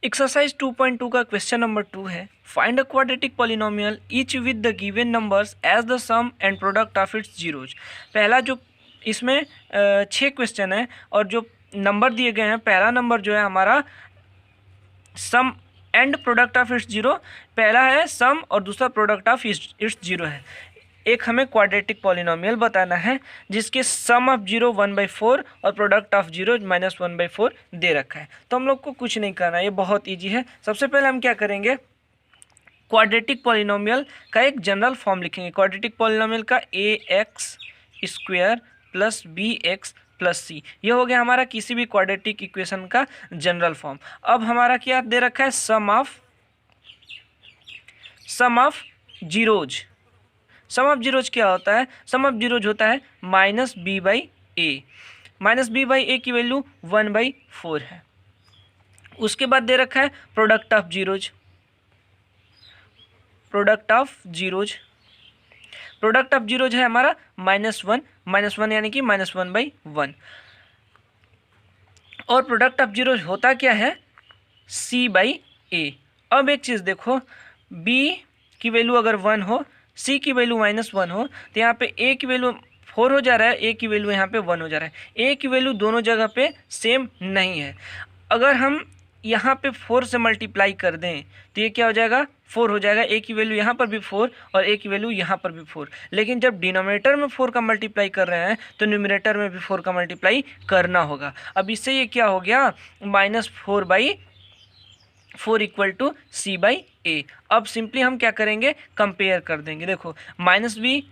Exercise 2.2 का question number 2 है, find a quadratic polynomial each with the given numbers as the sum and product of its zeros. पहला जो इसमें 6 question है और जो नंबर दिए गए हैं, पहला नंबर जो है हमारा sum and product of its zero, पहला है सम और दूसरा प्रोडक्ट ऑफ इट्स जीरो है। एक हमें क्वाड्रेटिक पॉलिनोमियल बताना है जिसके सम ऑफ जीरो 1/4 और प्रोडक्ट ऑफ जीरो -1/4 दे रखा है। तो हम लोग को कुछ नहीं करना है, ये बहुत इजी है। सबसे पहले हम क्या करेंगे, क्वाड्रेटिक पॉलिनोमियल का एक जनरल फॉर्म लिखेंगे। क्वाड्रेटिक पॉलिनोमियल का ax² plus bx plus c, ये हो गया हमारा किसी भी क्वाड्रेटिक इक्वेशन का जनरल फॉर्म। अब हमारा क्या दे रखा है, sum of zeros. Sum of zeros क्या होता है, सम ऑफ जीरोज होता है -b/a। -b/a की वैल्यू 1/4 है। उसके बाद दे रखा है product of zeros. Product of zeros है हमारा -1 यानी कि -1/1। और प्रोडक्ट ऑफ जीरोज होता क्या है, c/a। अब एक चीज़ देखो, b की वैल्यू अगर 1 हो, c की वैल्यू -1 हो, तो यहाँ पे a की वैल्यू 4 हो जा रहा है, a की वैल्यू यहाँ पे 1 हो जा रहा है। a की वैल्यू दोनों जगह पे सेम नहीं है। अगर हम यहाँ पे 4 से मल्टीप्लाई कर दें तो ये क्या हो जाएगा, 4 हो जाएगा। a की वैल्यू यहाँ पर भी 4 और a की वैल्यू यहाँ पर भी 4। लेकिन जब डिनोमिनेटर में 4 का मल्टीप्लाई कर रहे हैं तो न्यूमरेटर में भी 4 का मल्टीप्लाई करना होगा। अब इससे ये क्या हो गया, -4/4 इक्वल टू c/a। अब सिंपली हम क्या करेंगे, कंपेयर कर देंगे। देखो -b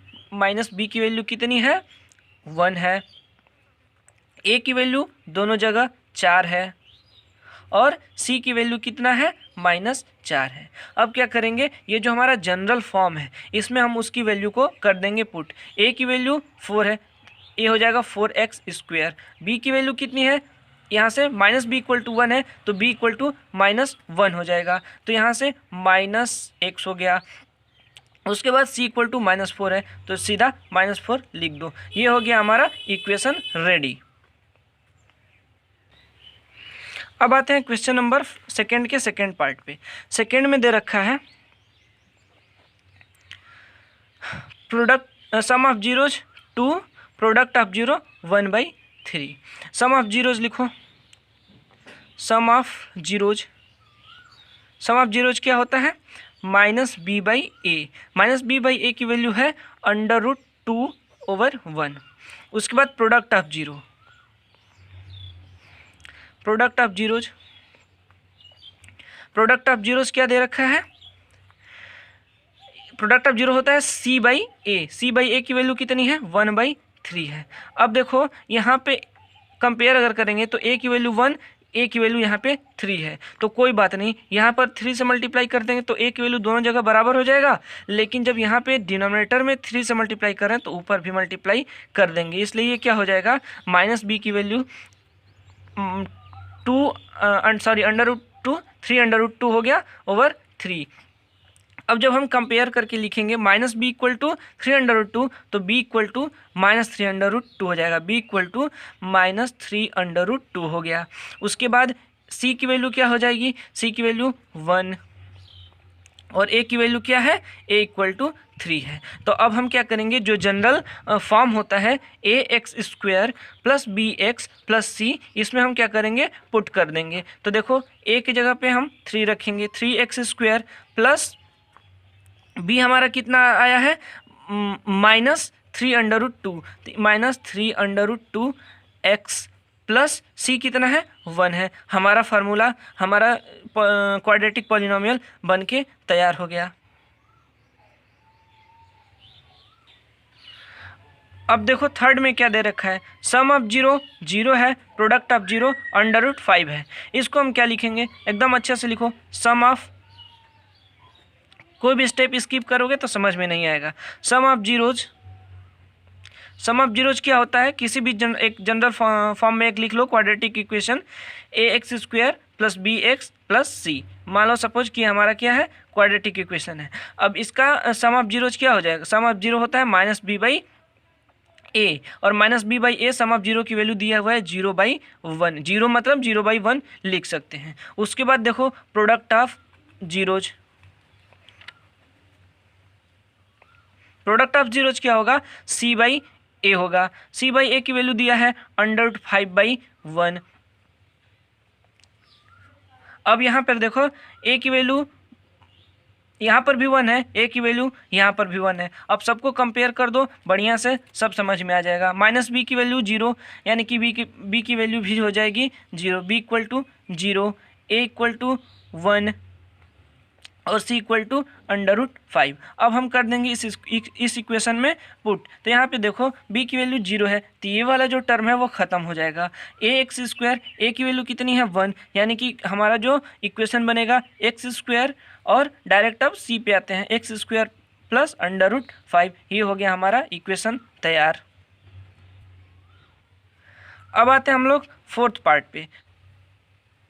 की वैल्यू कितनी है, 1 है। a की वैल्यू दोनों जगह 4 है और c की वैल्यू कितना है, -4 है। अब क्या करेंगे, ये जो हमारा जनरल फॉर्म है इसमें हम उसकी वैल्यू को कर देंगे पुट। a की वैल्यू 4 है, a हो जाएगा 4x²। b की वैल्यू कितनी है, यहाँ से -b = 1 है तो b = -1 हो जाएगा, तो यहाँ से -x हो गया। उसके बाद c = -4 है तो सीधा -4 लिख दो। ये हो गया हमारा इक्वेशन रेडी। अब आते हैं क्वेश्चन नंबर सेकंड के सेकंड पार्ट पे। सेकंड में दे रखा है sum of zeros 2, product of zero 1/3। Sum of zeros लिखो, सम ऑफ जीरोज क्या होता है, -b/a। -b/a की वैल्यू है √2/1। उसके बाद प्रोडक्ट ऑफ जीरोज क्या दे रखा है, प्रोडक्ट ऑफ जीरो होता है c/a। c/a की वैल्यू कितनी है, 1/3 है। अब देखो यहाँ पे कंपेयर अगर करेंगे तो a की वैल्यू 1, a की वैल्यू यहाँ पे 3 है, तो कोई बात नहीं, यहाँ पर 3 से मल्टीप्लाई कर देंगे तो a की वैल्यू दोनों जगह बराबर हो जाएगा। लेकिन जब यहाँ पे डिनोमिनेटर में 3 से मल्टीप्लाई कर रहे हैं तो ऊपर भी मल्टीप्लाई कर देंगे, इसलिए ये क्या हो जाएगा, -b की वैल्यू √2 3√2 हो गया ओवर 3। अब जब हम कंपेयर करके लिखेंगे -b = 3√2 तो b = -3√2 हो जाएगा, b = -3√2 हो गया। उसके बाद c की वैल्यू क्या हो जाएगी, c की वैल्यू 1 और a की वैल्यू क्या है, a = 3 है। तो अब हम क्या करेंगे, जो जनरल फॉर्म होता है ax² plus bx plus c, इसमें हम क्या करेंगे, पुट कर देंगे। तो देखो a की जगह पे हम 3 रखेंगे, 3x² प्लस b हमारा कितना आया है, -3√2 -3√2x प्लस c कितना है, 1 है। हमारा फार्मूला, हमारा क्वाड्रेटिक पॉलिनोमियल बनके तैयार हो गया। अब देखो थर्ड में क्या दे रखा है, सम ऑफ जीरो 0 है, प्रोडक्ट ऑफ जीरो √5 है। इसको हम क्या लिखेंगे, एकदम अच्छे से लिखो, सम ऑफ, कोई भी स्टेप स्किप करोगे तो समझ में नहीं आएगा। सम ऑफ जीरोज क्या होता है, किसी भी एक जनरल फॉर्म में एक लिख लो quadratic equation, ax² plus bx plus c। मान लो सपोज कि हमारा क्या है, क्वाड्रेटिक इक्वेशन है। अब इसका सम ऑफ जीरोज क्या हो जाएगा, सम ऑफ जीरो होता है -b/a ए और minus B by A, sum of zero की वैल्यू दिया हुआ है 0/1, 0 मतलब 0/1 लिख सकते हैं। उसके बाद देखो product of zeros, product of zeros क्या होगा, सी बाई ए होगा। सी बाई ए की वैल्यू दिया है √5/1। अब यहाँ पर देखो ए की वैल्यू यहाँ पर भी 1 है, ए की वैल्यू यहाँ पर भी 1 है। अब सबको कंपेयर कर दो, बढ़िया से सब समझ में आ जाएगा। माइनस बी की वैल्यू 0, यानी कि बी की वैल्यू भी हो जाएगी 0, B equal to 0, A equal to 1 और सी इक्वल टू √5। अब हम कर देंगे इस इक्वेशन में पुट। तो यहाँ पे देखो b की वैल्यू 0 है, तो ये वाला जो टर्म है वो ख़त्म हो जाएगा। ax², a की वैल्यू कितनी है 1, यानी कि हमारा जो इक्वेशन बनेगा x², और डायरेक्ट अब c पे आते हैं, x² प्लस √5। ये हो गया हमारा इक्वेशन तैयार। अब आते हैं हम लोग फोर्थ पार्ट पे।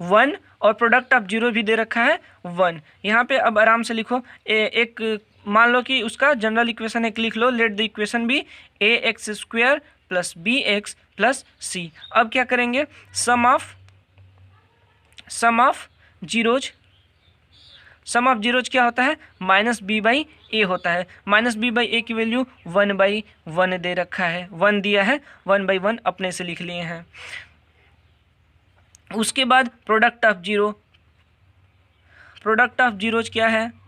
1 और प्रोडक्ट ऑफ जीरो भी दे रखा है 1। यहाँ पे अब आराम से लिखो, एक मान लो कि उसका जनरल इक्वेशन एक लिख लो, let the equation be ax² plus bx plus c। अब क्या करेंगे, sum of zeros, sum of zeros क्या होता है, माइनस बी बाई ए होता है। माइनस बी बाई ए की वैल्यू 1/1 दे रखा है, 1 दिया है, 1/1 अपने से लिख लिए हैं। उसके बाद product of zero, product of zeros क्या है,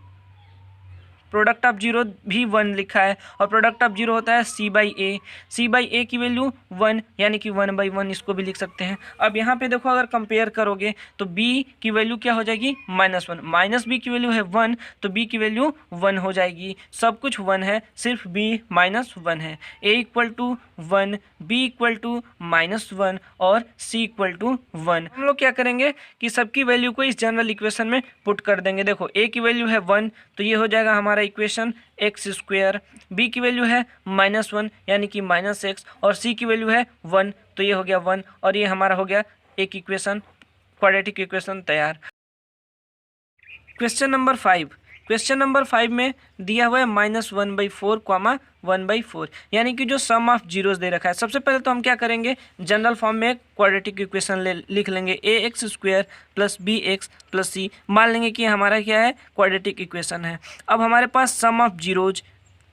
प्रोडक्ट ऑफ जीरो भी 1 लिखा है, और प्रोडक्ट ऑफ जीरो होता है सी बाई ए। सी बाई ए की वैल्यू 1, यानी कि 1/1 इसको भी लिख सकते हैं। अब यहाँ पे देखो अगर कंपेयर करोगे तो b की वैल्यू क्या हो जाएगी, -1, माइनस b की वैल्यू है 1, तो b की वैल्यू 1 हो जाएगी। सब कुछ 1 है, सिर्फ b -1 है। a equal to 1, b equal to -1 और c इक्वल टू 1। हम लोग क्या करेंगे कि सबकी वैल्यू को इस जनरल इक्वेशन में पुट कर देंगे। देखो a की वैल्यू है 1, तो ये हो जाएगा हमारा इक्वेशन x², b की वैल्यू है -1 यानी कि -x, और c की वैल्यू है 1, तो ये हो गया 1, और ये हमारा हो गया एक इक्वेशन, क्वाड्रेटिक इक्वेशन तैयार। क्वेश्चन नंबर 5, क्वेश्चन नंबर 5 में दिया हुआ है -1/4, 1/4, यानी कि जो सम ऑफ जीरोस दे रखा है। सबसे पहले तो हम क्या करेंगे, जनरल फॉर्म में क्वाड्रेटिक इक्वेशन लिख लेंगे, ax² plus bx plus c। मान लेंगे कि हमारा क्या है, क्वाड्रेटिक इक्वेशन है। अब हमारे पास sum of zeros,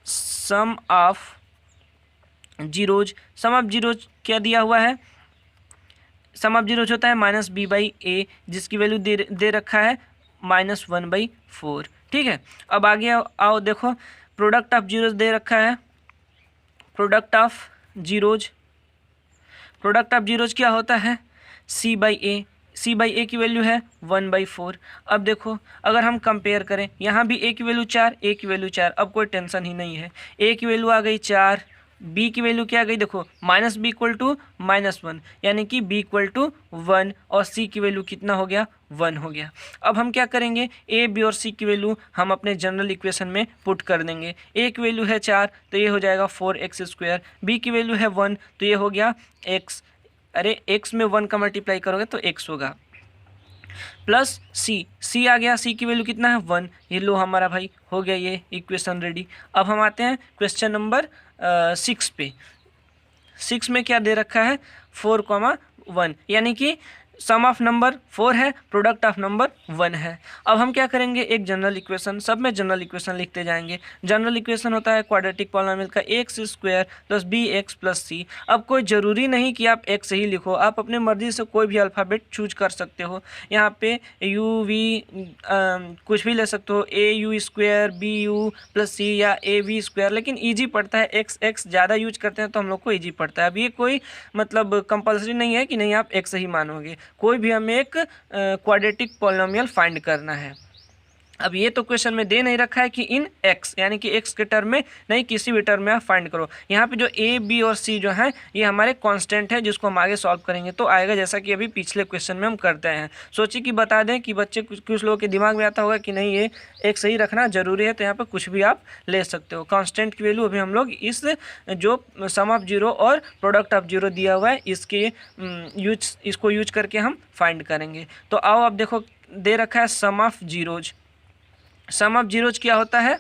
sum of zeros क्या दिया हुआ है, सम ऑफ जीरोज होता है माइनस बी बाई ए, जिसकी वैल्यू दे रखा है -1/4। ठीक है, अब आगे आओ देखो, प्रोडक्ट ऑफ जीरोज दे रखा है, प्रोडक्ट ऑफ जीरोज क्या होता है, सी बाई ए। सी बाई ए की वैल्यू है 1/4। अब देखो अगर हम कंपेयर करें, यहाँ भी ए की वैल्यू 4, ए की वैल्यू 4, अब कोई टेंशन ही नहीं है। ए की वैल्यू आ गई 4, बी की वैल्यू क्या आ गई, देखो माइनस बी इक्वल टू -1, यानी कि बी इक्वल टू 1, और सी की वैल्यू कितना हो गया, 1 हो गया। अब हम क्या करेंगे, ए बी और सी की वैल्यू हम अपने जनरल इक्वेशन में पुट कर देंगे। ए की वैल्यू है 4, तो ये हो जाएगा 4x², बी की वैल्यू है 1, तो ये हो गया x, अरे x में 1 का मल्टीप्लाई करोगे तो x होगा, प्लस सी आ गया, सी की वैल्यू कितना है 1, ये लो हमारा भाई हो गया ये इक्वेशन रेडी। अब हम आते हैं क्वेश्चन नंबर 6 पे। 6 में क्या दे रखा है, 4,1, यानी कि सम ऑफ नंबर 4 है, प्रोडक्ट ऑफ नंबर 1 है। अब हम क्या करेंगे, एक जनरल इक्वेशन, सब में जनरल इक्वेशन लिखते जाएंगे। जनरल इक्वेशन होता है क्वाड्रेटिक पॉलिनोमियल का x² plus bx plus c। अब कोई ज़रूरी नहीं कि आप x ही लिखो, आप अपने मर्जी से कोई भी अल्फ़ाबेट चूज कर सकते हो। यहाँ पे u v कुछ भी ले सकते हो, au² bu प्लस c या av², लेकिन ईजी पड़ता है, x ज़्यादा यूज करते हैं तो हम लोग को ईजी पड़ता है। अब ये कोई मतलब कंपल्सरी नहीं है कि नहीं आप x ही मानोगे, कोई भी हमें एक क्वाड्रेटिक पॉलिनोमियल फाइंड करना है। अब ये तो क्वेश्चन में दे नहीं रखा है कि इन x, यानी कि x के टर्म में नहीं, किसी भी टर्म में आप फाइंड करो। यहाँ पे जो a b और c जो है ये हमारे कांस्टेंट है, जिसको हम आगे सॉल्व करेंगे तो आएगा, जैसा कि अभी पिछले क्वेश्चन में हम करते हैं। सोचिए कि बता दें कि बच्चे कुछ लोगों के दिमाग में आता होगा कि नहीं ये एक सही रखना जरूरी है, तो यहाँ पर कुछ भी आप ले सकते हो। कांस्टेंट की वैल्यू अभी हम लोग इस जो सम ऑफ जीरो और प्रोडक्ट ऑफ जीरो दिया हुआ है इसको यूज करके हम फाइंड करेंगे। तो आओ अब देखो, दे रखा है sum of zeros. Sum of zeros क्या होता है,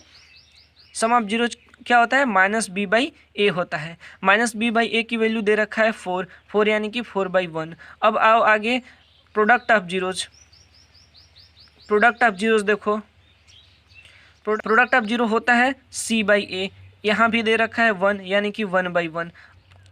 सम ऑफ जीरोज क्या होता है, माइनस बी बाई ए होता है। माइनस बी बाई ए की वैल्यू दे रखा है 4 यानी कि 4/1। अब आओ आगे product of zeros. Product of zeros देखो, प्रोडक्ट ऑफ जीरो होता है सी बाई ए। यहाँ भी दे रखा है 1 यानी कि 1/1।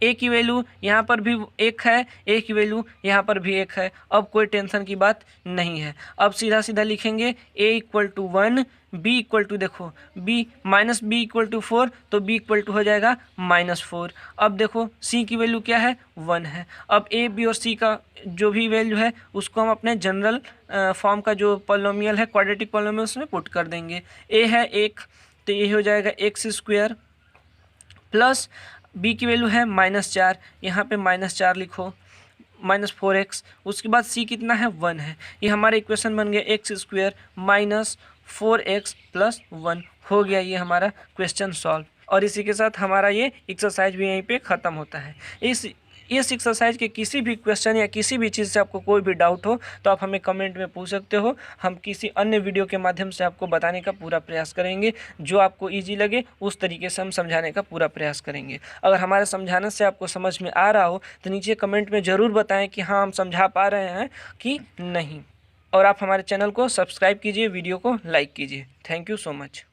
ए की वैल्यू यहाँ पर भी 1 है, ए की वैल्यू यहाँ पर भी 1 है। अब कोई टेंशन की बात नहीं है। अब सीधा सीधा लिखेंगे A equal to 1, B equal to, देखो B minus B equal to 4, तो बी इक्वल टू हो जाएगा -4। अब देखो सी की वैल्यू क्या है, 1 है। अब ए बी और सी का जो भी वैल्यू है उसको हम अपने जनरल फॉर्म का जो पॉलिनोमियल है, क्वाड्रेटिक पॉलिनोमियल, उसमें पुट कर देंगे। ए है 1, तो ये हो जाएगा x² प्लस b की वैल्यू है -4, यहाँ पे -4 लिखो, -4x। उसके बाद c कितना है, 1 है। ये हमारा इक्वेशन बन गया x² माइनस 4x प्लस 1। हो गया ये हमारा क्वेश्चन सॉल्व। और इसी के साथ हमारा ये एक्सरसाइज भी यहीं पे ख़त्म होता है। इस एक्सरसाइज के किसी भी क्वेश्चन या किसी भी चीज़ से आपको कोई भी डाउट हो तो आप हमें कमेंट में पूछ सकते हो। हम किसी अन्य वीडियो के माध्यम से आपको बताने का पूरा प्रयास करेंगे। जो आपको इजी लगे उस तरीके से हम समझाने का पूरा प्रयास करेंगे। अगर हमारे समझाने से आपको समझ में आ रहा हो तो नीचे कमेंट में ज़रूर बताएं कि हाँ हम समझा पा रहे हैं कि नहीं। और आप हमारे चैनल को सब्सक्राइब कीजिए, वीडियो को लाइक कीजिए। Thank you so much.